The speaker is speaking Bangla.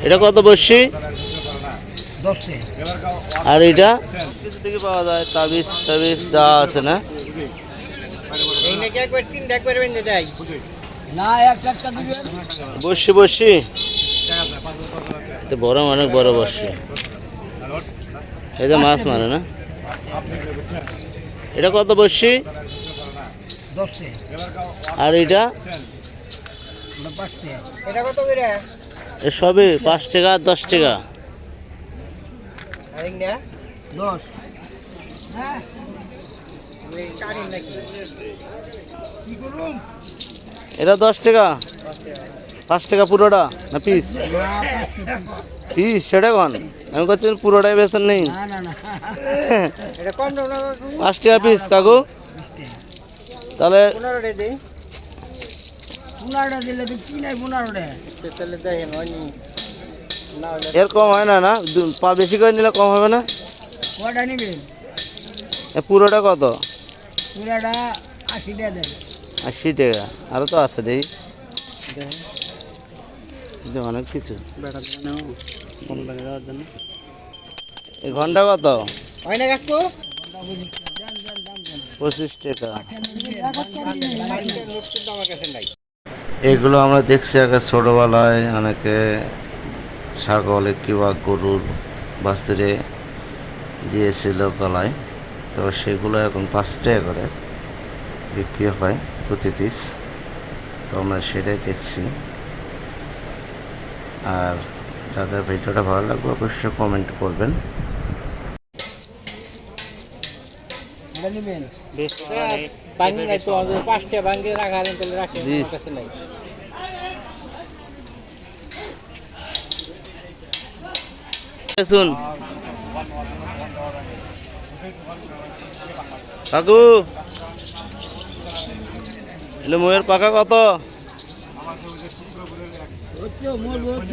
এটা কত বসছি? 10 টাকা। আর এটা কিছু থেকে পাওয়া যায়, তাবিজ টাবিজ যা আছে না? এই নাকি একবার 3 টাকা করে বেঁধে দেয় না, 1 টাকা দিবেন। বসছি বসছি, এটা বড়, অনেক বড় বসছি। এই যে মাছ মারে না? এটা কত বসছি? 10 টাকা। আর এটা? 5 টাকা। এটা কত করে? এ সবই 5 টাকা 10 টাকা। আর ইন্ডিয়া 10। হ্যাঁ এই কারি নাকি কি করুম? এটা 10 টাকা। 5 টাকা পুরোটা না পিস? পিস সেটা কোন? আমি করছি পুরোটাই বেতন নেই। না না না, এটা কম দাও না কাকু। 5 টাকা পিস কাকু। তাহলে 15 টাকা দেই। 15 টাকা দিলে তো কি নাই 15 টাকা। তাহলে দেখেন হয়নি না হলে এর কম হয় না? না পা বেশি করে নিলে কম হবে না? কয়টা নেবেন? এ পুরোটা কত? পুরাটা 80 টাকা দেন। 80 টাকা। আরও তো আছে দেখি, যে অনেক কিছু। বেটা নাও কম লাগে দেওয়ার জন্য। এই ঘন্টা কত? হয় না কাকু? 25 টাকা। আমার কাছে নাই। এগুলো আমরা দেখছি আগে ছোটোবেলায় অনেকে ছাগল কিংবা গরুর বাছুরে দিয়েছিল গলায়, তো সেগুলো এখন 5 টাকা করে বিক্রি হয় প্রতি পিস। তো আমরা সেটাই দেখছি। আর যাদের ভিডিওটা ভালো লাগবে অবশ্যই কমেন্ট করবেন। বাঙ্গি নাই তো, 5 টাকা বাঙ্গি রাখা আনেন তাহলে রাখেন, আমার কাছে নাই। শুন কাকু, এলো ময়ের পাকা কত? মোর বহুত